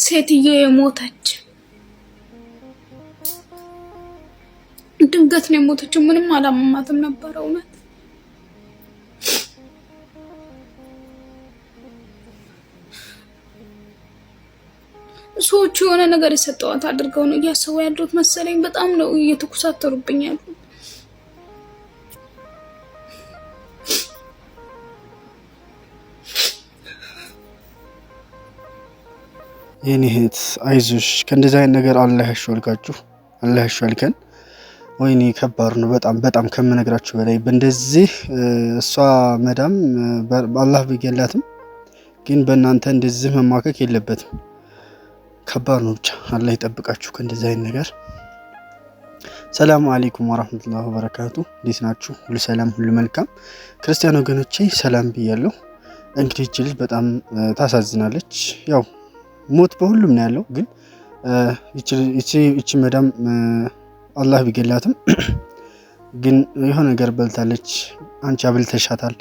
ሴትዮ የሞተች ድንገት ነው የሞተችው። ምንም አላመማትም ነበር። እውነት ሰዎቹ የሆነ ነገር የሰጠዋት አድርገው ነው እያሰቡ ያሉት መሰለኝ። በጣም ነው እየተኩሳተሩብኝ ያሉት። የኔ እህት አይዞሽ፣ ከእንደዚህ አይነት ነገር አላህ ያሽወልካችሁ፣ አላህ ያሽወልከን። ወይኔ ከባድ ነው በጣም ከምነግራችሁ በላይ። በእንደዚህ እሷ መዳም አላህ ቢገላትም ግን በእናንተ እንደዚህ መማከክ የለበትም። ከባድ ነው። ብቻ አላህ ይጠብቃችሁ ከእንደዚህ አይነት ነገር። ሰላም አለይኩም ወራህመቱላሂ ወበረካቱ። እንዴት ናችሁ? ሁሉ ሰላም፣ ሁሉ መልካም። ክርስቲያን ወገኖቼ ሰላም ብያለሁ። እንግዲህ እቺ ልጅ በጣም ታሳዝናለች። ያው ሞት በሁሉም ነው ያለው፣ ግን እቺ መዳም አላህ ቢገላትም ግን የሆነ ነገር በልታለች፣ አንቺ አብልተሻታል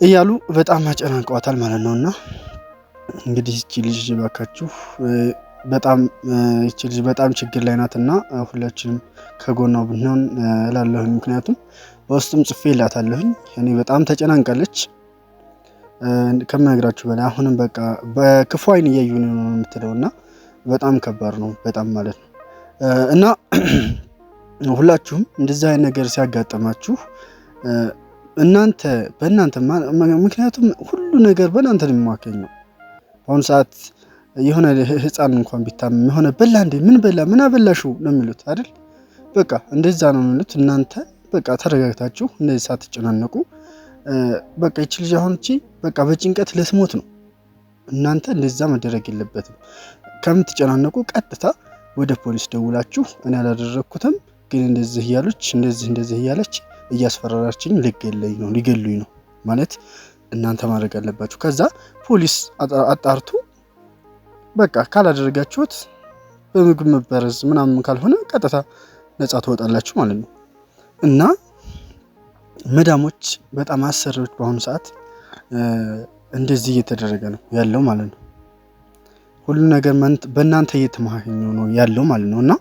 እያሉ በጣም አጨናንቀዋታል ማለት ነውና እንግዲህ እቺ ልጅ ባካችሁ በጣም ችግር ላይ ናትና ሁላችንም ከጎኗ ብንሆን እላለሁኝ። ምክንያቱም በውስጥም ጽፌላታለሁኝ። እኔ በጣም ተጨናንቃለች ከምነግራችሁ በላይ። አሁንም በቃ በክፉ አይን እያዩ ነው የምትለውና በጣም ከባድ ነው በጣም ማለት ነው። እና ሁላችሁም እንደዚህ አይነት ነገር ሲያጋጥማችሁ በእናንተ ምክንያቱም ሁሉ ነገር በእናንተ ነው የሚማከኘው። አሁን ሰዓት የሆነ ህፃን እንኳን ቢታመም የሆነ በላ እንዴ ምን አበላሹ ነው የሚሉት አይደል? በቃ እንደዛ ነው የሚሉት። እናንተ በቃ ተረጋግታችሁ እንደዚህ ሳትጨናነቁ በቃ እቺ ልጅ አሁን በቃ በጭንቀት ለስሞት ነው። እናንተ እንደዛ መደረግ የለበትም። ከምትጨናነቁ ቀጥታ ወደ ፖሊስ ደውላችሁ እኔ አላደረኩትም ግን እንደዚህ እያለች እያስፈራራችኝ ሊገሉኝ ነው ማለት እናንተ ማድረግ አለባችሁ። ከዛ ፖሊስ አጣርቱ በቃ ካላደረጋችሁት በምግብ መበረዝ ምናምን ካልሆነ ቀጥታ ነፃ ትወጣላችሁ ማለት ነው። እና መዳሞች በጣም አሰሪዎች በአሁኑ ሰዓት እንደዚህ እየተደረገ ነው ያለው ማለት ነው። ሁሉ ነገር በእናንተ እየተማኸኙ ነው ያለው ማለት ነው። እና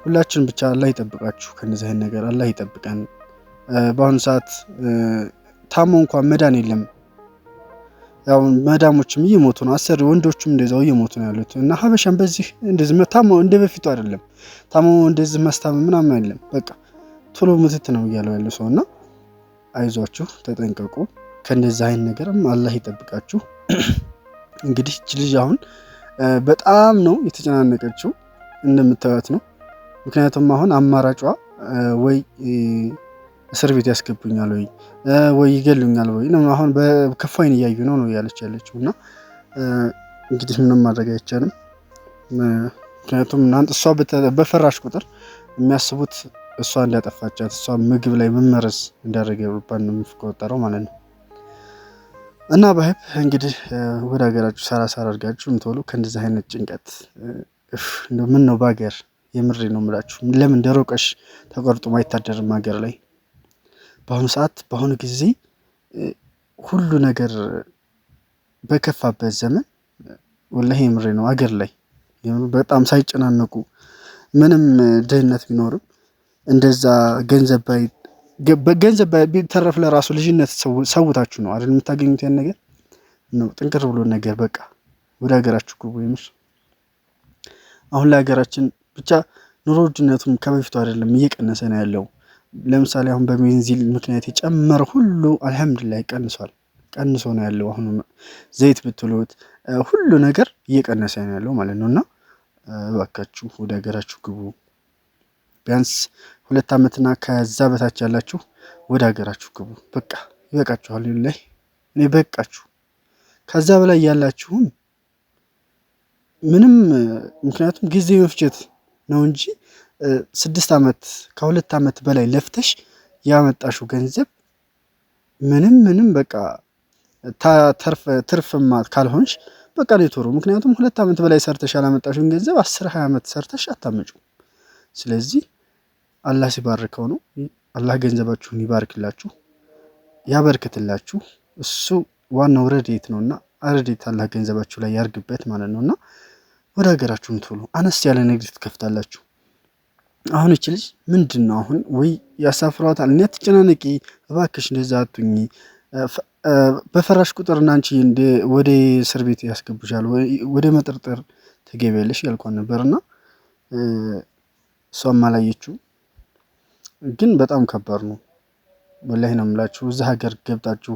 ሁላችን ብቻ አላህ ይጠብቃችሁ ከነዚህ አይነት ነገር አላህ ይጠብቀን። በአሁኑ ሰዓት ታሞ እንኳን መዳን የለም። ያው መዳሞችም እየሞቱ ነው፣ አሰሪ ወንዶችም እንደዛው እየሞቱ ነው ያሉት። እና ሀበሻም በዚህ እንደዚህ ታሞ እንደ በፊቱ አይደለም። ታሞ እንደዚህ መስታመም ምናምን አይደለም። በቃ ቶሎ ምትት ነው እያለው ያለው ሰውና አይዟችሁ፣ ተጠንቀቁ። ከነዚህ አይነት ነገርም አላህ ይጠብቃችሁ። እንግዲህ እቺ ልጅ አሁን በጣም ነው የተጨናነቀችው እንደምታዩት ነው። ምክንያቱም አሁን አማራጯ ወይ እስር ቤት ያስገቡኛል ወይ ይገሉኛል ወይ ነው። አሁን በከፋ አይን እያዩ ነው ያለችው። እና እንግዲህ ምንም ማድረግ አይቻልም። ምክንያቱም እናንተ እሷ በፈራሽ ቁጥር የሚያስቡት እሷ እንዳጠፋቻት፣ እሷ ምግብ ላይ መመረዝ እንዳደረገባት ነው የሚቆጠረው ማለት ነው። እና ባይብ እንግዲህ ወደ ሀገራችሁ ሰራ አድርጋችሁ እንትወሉ ከእንደዚህ አይነት ጭንቀት ምን ነው በሀገር የምሬ ነው የምላችሁ። ለምን ደሮቀሽ ተቆርጦ ማይታደርም ሀገር ላይ በአሁኑ ጊዜ ሁሉ ነገር በከፋበት ዘመን ወላሂ የምሬ ነው ሀገር ላይ በጣም ሳይጨናነቁ ምንም ድህነት ቢኖርም እንደዛ ገንዘብ ቢተረፍ ለራሱ ልጅነት ሰውታችሁ ነው አይደል የምታገኙት ያን ነገር ነው። ጥንቅር ብሎ ነገር በቃ ወደ ሀገራችሁ ግቡ። ይምር አሁን ለሀገራችን ብቻ ኑሮ ውድነቱም ከበፊቱ አይደለም እየቀነሰ ነው ያለው። ለምሳሌ አሁን በቤንዚን ምክንያት የጨመረ ሁሉ አልহামዱሊላህ ቀንሶ ነው ያለው። አሁን ዘይት ብትሉት ሁሉ ነገር እየቀነሰ ነው ያለው ማለት ነውና እባካችሁ ወደ ሀገራችሁ ግቡ። ቢያንስ 2 አመትና ከዛ በታች ያላችሁ ወደ ሀገራችሁ ግቡ። በቃ ይበቃችኋል። ይኸውልህ እኔ በቃችሁ። ከዛ በላይ ያላችሁም ምንም ምክንያቱም ጊዜ መፍጀት ነው እንጂ 6 አመት ከ2 አመት በላይ ለፍተሽ ያመጣሽው ገንዘብ ምንም በቃ ትርፍማ ካልሆንሽ በቃ ለቶሩ። ምክንያቱም 2 አመት በላይ ሰርተሽ ያላመጣሽውን ገንዘብ 10-20 አመት ሰርተሽ አታመጩ። ስለዚህ አላህ ሲባርከው ነው። አላህ ገንዘባችሁን ይባርክላችሁ ያበርክትላችሁ። እሱ ዋናው ረድኤት ነውና ረድኤት አላህ ገንዘባችሁ ላይ ያርግበት ማለት ነውና ወደ ሀገራችሁም ቶሎ አነስ ያለ ንግድ ትከፍታላችሁ። አሁን እቺ ልጅ ምንድነው አሁን ወይ ያሳፍሯታል። እኔ አትጨናነቂ እባክሽ እንደዛ አትሁኚ፣ በፈራሽ ቁጥር አንቺ ወደ እስር ቤት ያስገቡሻል፣ ወደ መጠርጠር ትገቢያለሽ ያልኳት ነበርና እሷም አላየችው። ግን በጣም ከባድ ነው ወላሂ ነው የምላችሁ። እዛ ሀገር ገብታችሁ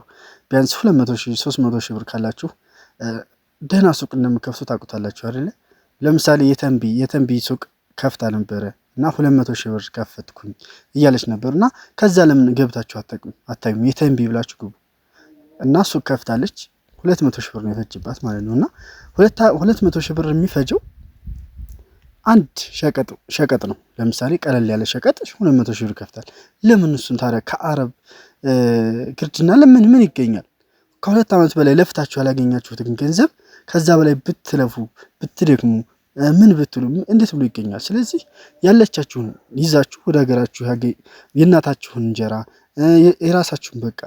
ቢያንስ 200 ሺህ 300 ሺህ ብር ካላችሁ ደህና ሱቅ እንደምከፍቱ ታውቁታላችሁ አይደለ? ለምሳሌ የተንቢ ሱቅ ከፍታ ነበረ እና 200 ሺህ ብር ከፈትኩኝ እያለች ነበርና ከዛ ለምን ገብታችሁ አታዩም? የተንቢ ብላችሁ ግቡ እና ሱቅ ከፍታለች። 200 ሺህ ብር ነው የፈጅባት ማለት ነውና 200 ሺህ ብር የሚፈጀው አንድ ሸቀጥ ነው። ለምሳሌ ቀለል ያለ ሸቀጥ 200 ሺህ ብር ከፍታል። ለምን እሱን ታዲያ ከአረብ ግርድና ለምን ምን ይገኛል? ከ2 ዓመት በላይ ለፍታችሁ ያላገኛችሁትን ገንዘብ ከዛ በላይ ብትለፉ ብትደክሙ ምን ብትሉ እንዴት ብሎ ይገኛል? ስለዚህ ያለቻችሁን ይዛችሁ ወደ ሀገራችሁ የእናታችሁን እንጀራ የራሳችሁን በቃ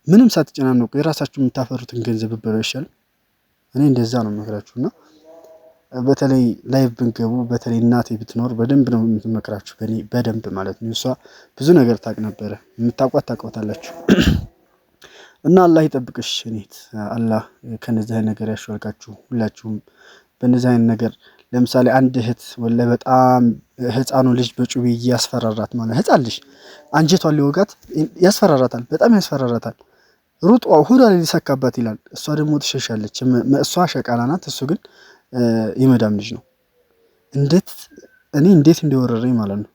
ምንም ሳትጨናነቁ የራሳችሁን የምታፈሩትን ገንዘብ ብትበሉ ይሻላል። እኔ እንደዛ ነው የምመክራችሁና በተለይ ላይቭ ብንገቡ በተለይ እናቴ ብትኖር በደንብ ነው የምትመክራችሁ፣ በደንብ ማለት ነው። እሷ ብዙ ነገር ታውቅ ነበረ፣ የምታውቋት ታውቋታላችሁ። እና አላህ ይጠብቅሽ እኔት፣ አላህ ከነዚህ አይነት ነገር ያሽዋልካችሁ ሁላችሁም። በነዚህ አይነት ነገር ለምሳሌ አንድ እህት ወላሂ በጣም ህፃኑ ልጅ በጩቤ ያስፈራራት ማለት ህፃን ልጅ አንጀቷን ሊወጋት ያስፈራራታል፣ በጣም ያስፈራራታል። ሩጧ ሁዳ ላይ ሊሰካባት ይላል። እሷ ደግሞ ትሸሻለች። እሷ ሸቃላ ናት፣ እሱ ግን የመዳም ልጅ ነው። እንዴት እንደወረረኝ ማለት ነው።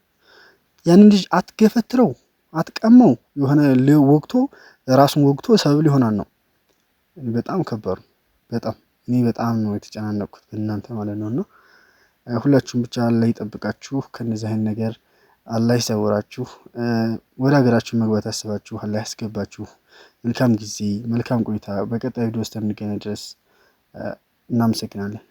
ያንን ልጅ አትገፈትረው አትቀመው የሆነ ወግቶ ራሱን ወግቶ ሰብል ይሆናል ነው። በጣም ከባድ በጣም እኔ በጣም ነው የተጨናነቅኩት በእናንተ ማለት ነውና ሁላችሁም ብቻ አላህ ይጠብቃችሁ ከነዚህ አይነት ነገር አላህ ይሰውራችሁ። ወደ ሀገራችሁ መግባት አስባችሁ አላህ ያስገባችሁ። መልካም ጊዜ መልካም ቆይታ። በቀጣይ ቪዲዮ እስከምንገናኝ ድረስ እናመሰግናለን።